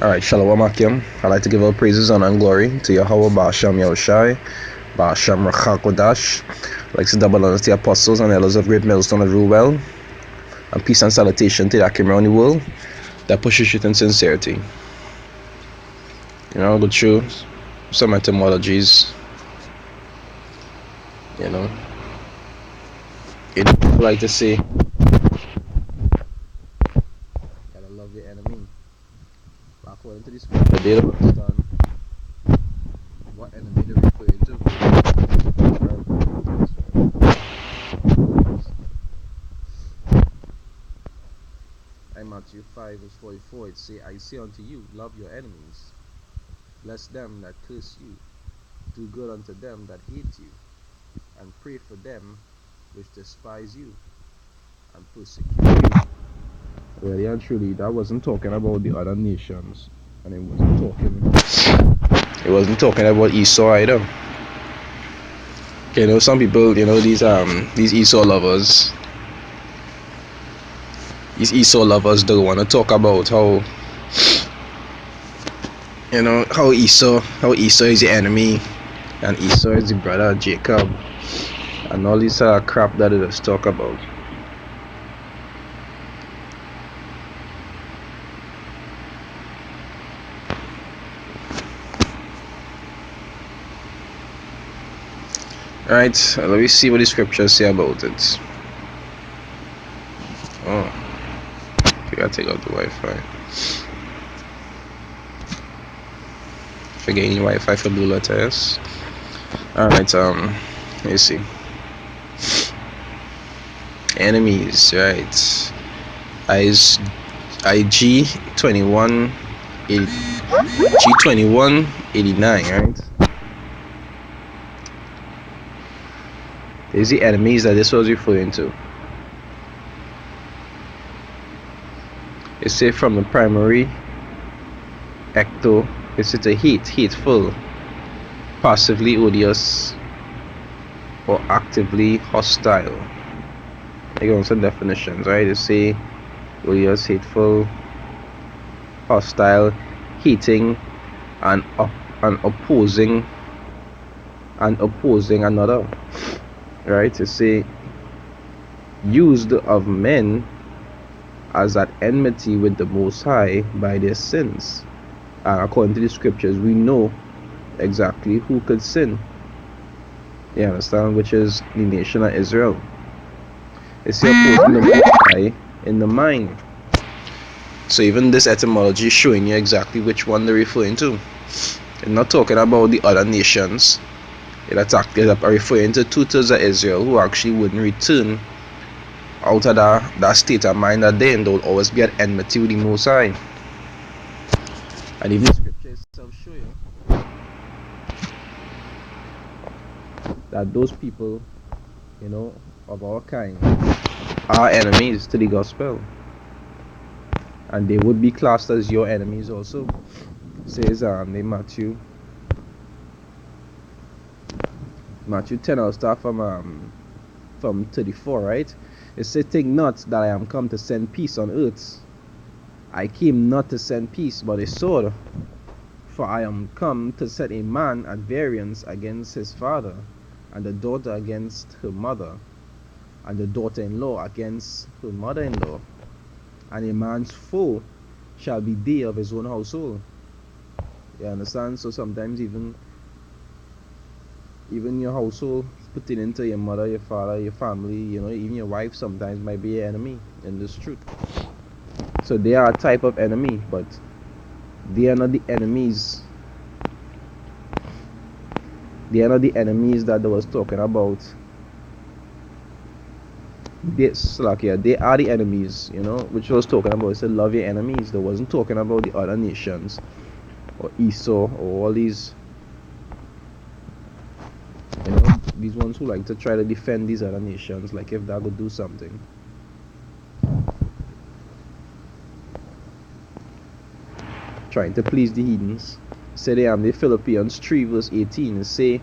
Alright, Shalom Akim. I'd like to give all praises, honor, and glory to Yahweh Ba'asham Yahushai, Ba'asham Rachakodash. I'd like to double honor to the apostles and elders of Great Millstone that rule well, and peace and salutation to the Akim around the world that pushes truth and sincerity. I'll go through some etymologies. I'd like to say, gotta love your enemy. According to the scripture, they don't understand what enemy they're referring to. In Matthew 5 verse 44, it say, I say unto you, love your enemies, bless them that curse you, do good unto them that hate you, and pray for them which despise you and persecute you. Really and truly, that wasn't talking about the other nations, and it wasn't talking about Esau either. Some people, these Esau lovers, don't want to talk about how Esau is the enemy and Esau is the brother of Jacob, and all this crap that it is talk about. Alright, let me see what the scriptures say about it. Oh, I gotta take out the Wi-Fi. Forgetting Wi-Fi for blue letters. Alright, let me see. Enemies, right? G21 G2189, right? Is the enemies that this was referring to. It say from the primary ecto, it's a hateful, passively odious, or actively hostile. I go on some definitions, right? They say odious, hateful, hostile, hating, and opposing another. Right, to say used of men as at enmity with the Most High by their sins. And according to the scriptures, we know exactly who could sin. You understand? Which is the nation of Israel. It's opposing the Most High in the mind. So even this etymology is showing you exactly which one they're referring to. They're not talking about the other nations. It's referring to two-thirds of Israel who actually wouldn't return out of that state of mind that they will always be at enmity with the Most High. And even the scripture itself show you that those people, of our kind, are enemies to the gospel, and they would be classed as your enemies also. It says in Matthew 10, I'll start from 34, right? It says, think not that I am come to send peace on earth. I came not to send peace, but a sword. For I am come to set a man at variance against his father, and the daughter against her mother, and the daughter-in-law against her mother-in-law. And a man's foe shall be they of his own household. You understand? So sometimes even your household pertaining to your mother, your father, your family, even your wife sometimes might be your enemy in this truth. So they are a type of enemy, but they are not the enemies. They are not the enemies that they was talking about. They are the enemies, which was talking about. It said love your enemies. They wasn't talking about the other nations or Esau or all these these ones who like to try to defend these other nations, like if that would do something. Trying to please the heathens. Say they am the Philippians 3 verse 18. Say,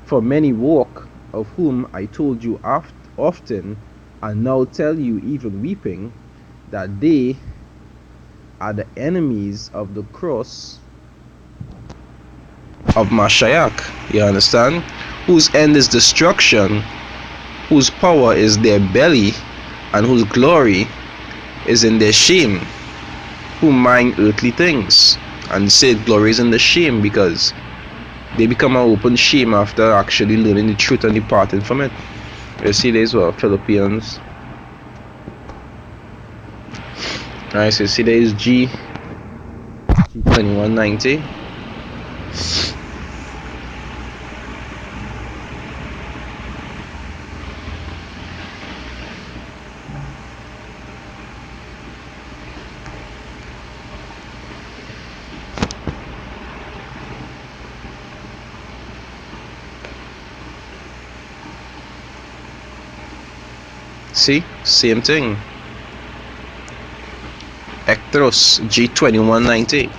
for many walk, of whom I told you often, and now tell you even weeping, that they are the enemies of the cross of Mashiach, you understand? Whose end is destruction, whose power is their belly, and whose glory is in their shame, who mind earthly things, and say glory is in the shame because they become an open shame after actually learning the truth and departing from it. You see this well, Philippians. Alright, so you see there is G2190. See, same thing. Ectros G2190,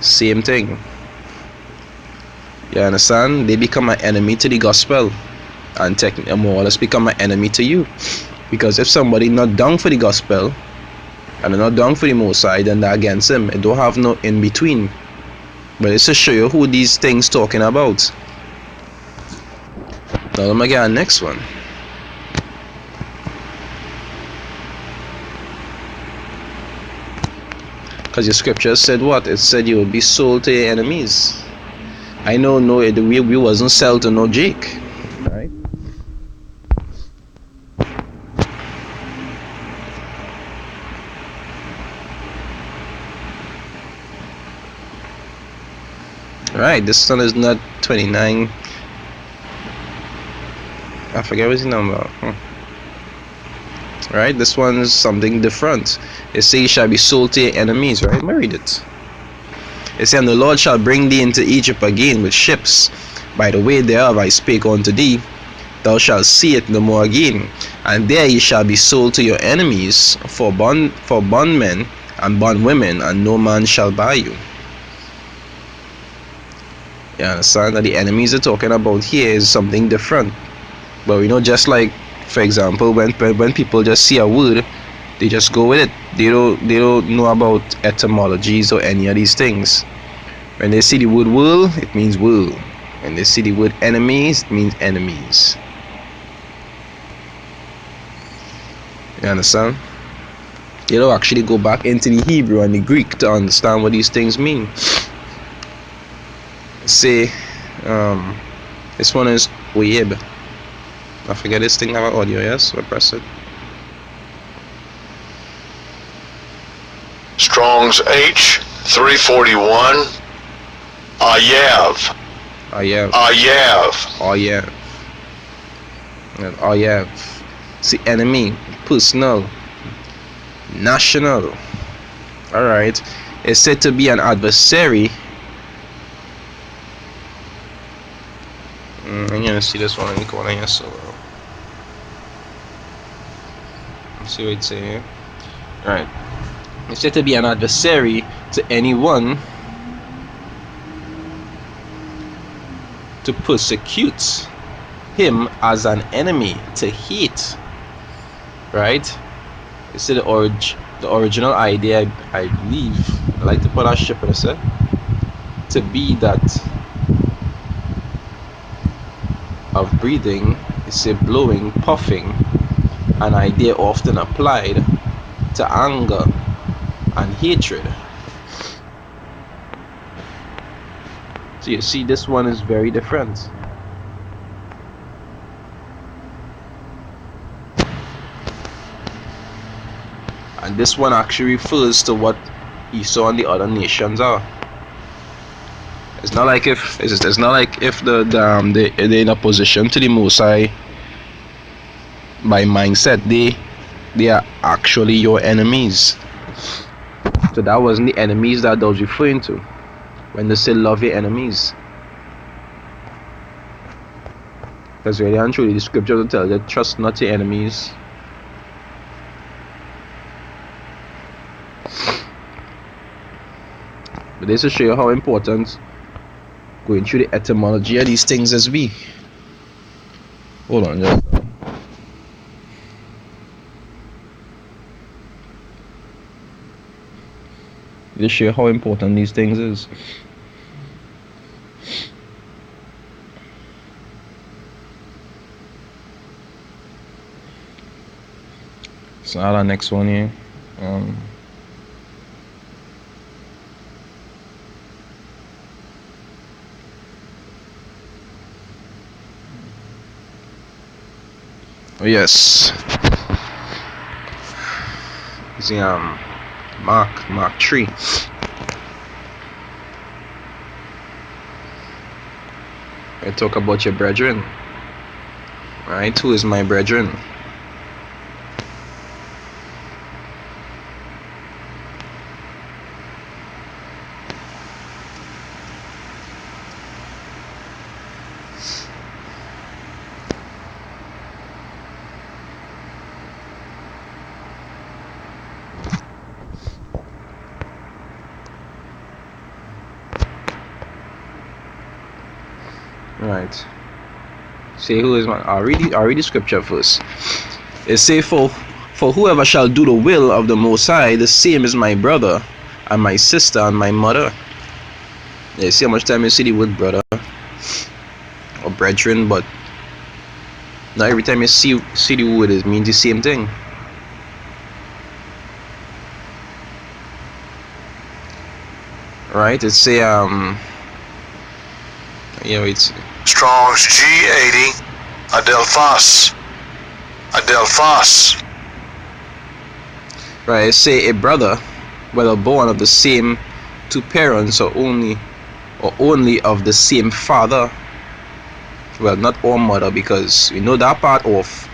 same thing. You understand? They become an enemy to the gospel, and technically more or less become an enemy to you. Because if somebody not down for the gospel and they're not down for the Most High, then they're against him. It don't have no in between. But it's to show you who these things talking about. Now let me get our next one. Because your scripture said what? It said you will be sold to your enemies. I know no, we wasn't sold to no Jake. Right? Right, this one is not 29. I forget what's the number. Right, this one is something different. It says you shall be sold to your enemies, right? Let me read it. It says, and the Lord shall bring thee into Egypt again with ships. By the way thereof I spake unto thee, thou shalt see it no more again. And there ye shall be sold to your enemies for bondmen and bondwomen, and no man shall buy you. You understand that the enemies they're talking about here is something different. But we know, just like, for example, when people just see a word, they just go with it. They don't know about etymologies or any of these things. When they see the word world, it means world. When they see the word enemies, it means enemies. You understand? They don't actually go back into the Hebrew and the Greek to understand what these things mean. Say, this one is Oyeb. I forget this thing have audio, yes? I press it. Strong's H 341. Ayav. See, enemy, personal, national. Alright. It's said to be an adversary. I'm gonna see this one in the corner here, so let's see what it says here. Alright. It's said to be an adversary to anyone, to persecute him as an enemy, to hate. Right? It's the original idea, I believe. I like to put our ship in a set. To be that of breathing, it's a blowing, puffing, an idea often applied to anger and hatred. So you see, this one is very different. And this one actually refers to what Esau and the other nations are. It's not like if they're in opposition to the Most High by mindset. They are actually your enemies. So that wasn't the enemies that I was referring to when they say love your enemies. Because really and truly the scripture will tell you, trust not your enemies. But this will show you how important going through the etymology of these things as we. Hold on, just. They show how important these things is. So now the next one here. Oh yes. You see Mark 3. I talk about your brethren. Right? Who is my brethren? Right. Say who is my. I'll read the scripture first. It say for whoever shall do the will of the Most High, the same is my brother and my sister and my mother. You see how much time you see the word brother or brethren, but not every time you see the word it means the same thing. Right? It say it's Strong's G80, Adelphos. Right, it say a brother, whether born of the same two parents or only of the same father. Well, not all mother, because we know that part of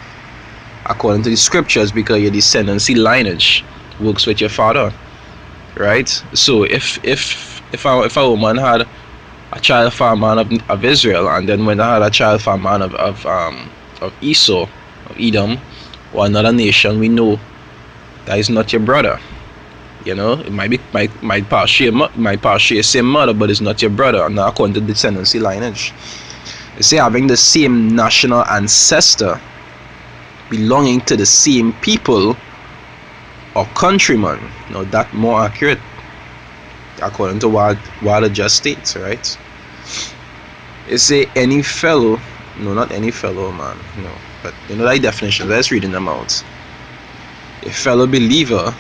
according to the scriptures, because your descendancy lineage works with your father. Right? So if a woman had a child from a man of Israel, and then when I had a child from a man of Esau, of Edom, or another nation, we know that is not your brother. You know, it might pass share the same mother, but it's not your brother, not according to descendancy lineage. They say having the same national ancestor, belonging to the same people or countryman. Now that more accurate according to what it just states, right? It say any fellow, no, not any fellow man, no, but you know that definition. Let's read them out. A fellow believer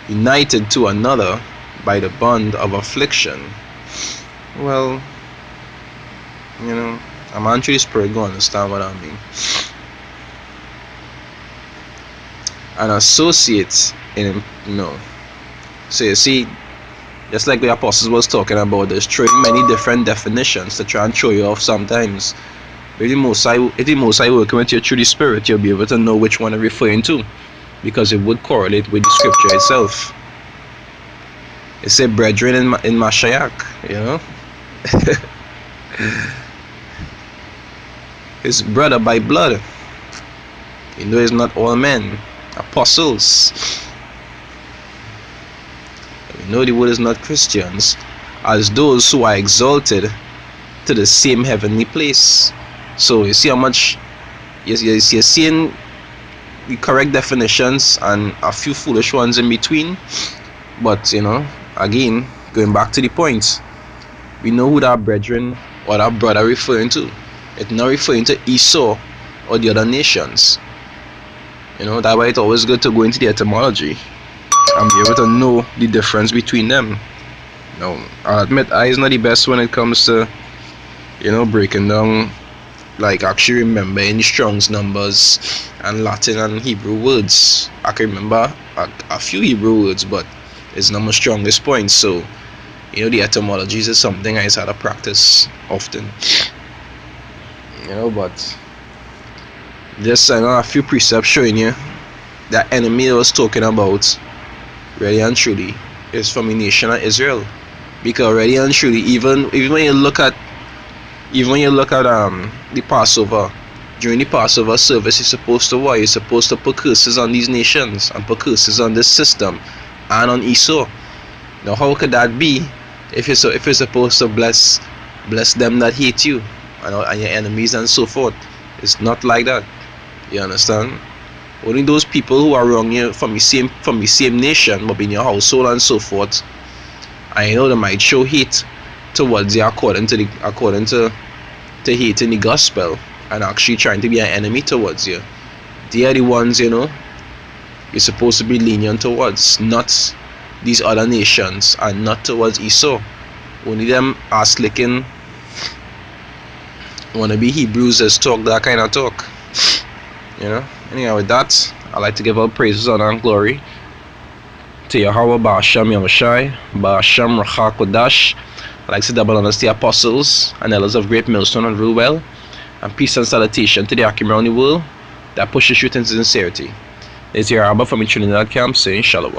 united to another by the bond of affliction. Well, you know, a man through the spirit go understand what I mean. An associate in So you see, just like the apostles was talking about, there's throwing many different definitions to try and show you off sometimes. But if the Most High working with you through the spirit, you'll be able to know which one they're referring to, because it would correlate with the scripture itself. It said brethren in Mashiach, you know. His brother by blood. You know, it's not all men. Apostles. You know, the word is not Christians, as those who are exalted to the same heavenly place. So you see how much you're seeing the correct definitions and a few foolish ones in between. But you know, again, going back to the point, we know who that brethren or that brother referring to. It's not referring to Esau or the other nations. You know, that's why it's always good to go into the etymology and be able to know the difference between them. Now, I admit I is not the best when it comes to, you know, breaking down, like actually remembering the Strong's numbers and Latin and Hebrew words. I can remember a few Hebrew words, but it's not my strongest point. So, you know, the etymologies is something I just had to practice often. You know, but just I know a few precepts showing you that enemy I was talking about, really and truly, is from the nation of Israel. Because really and truly, even when you look at the Passover, during the Passover service, you're supposed to put curses on these nations and put curses on this system and on Esau. Now, how could that be if you're supposed to bless them that hate you and your enemies and so forth? It's not like that. You understand? Only those people who are around you from the same nation, but in your household and so forth, and you know they might show hate towards you according to hating the gospel and actually trying to be an enemy towards you. They are the ones, you know, you're supposed to be lenient towards, not these other nations, and not towards Esau. Only them are slicking wannabe Hebrews just talk that kind of talk. You know? Anyway, with that, I'd like to give all praises, honor, and glory to Yahweh Ba'asham Yahushai, Ba'asham Racha Kodash. I'd like to double honors to the apostles and elders of Great Millstone and Rule Well, and peace and salutation to the Akim around the world that pushes truth and sincerity. It's your Abba from the Trinidad camp saying Shalom.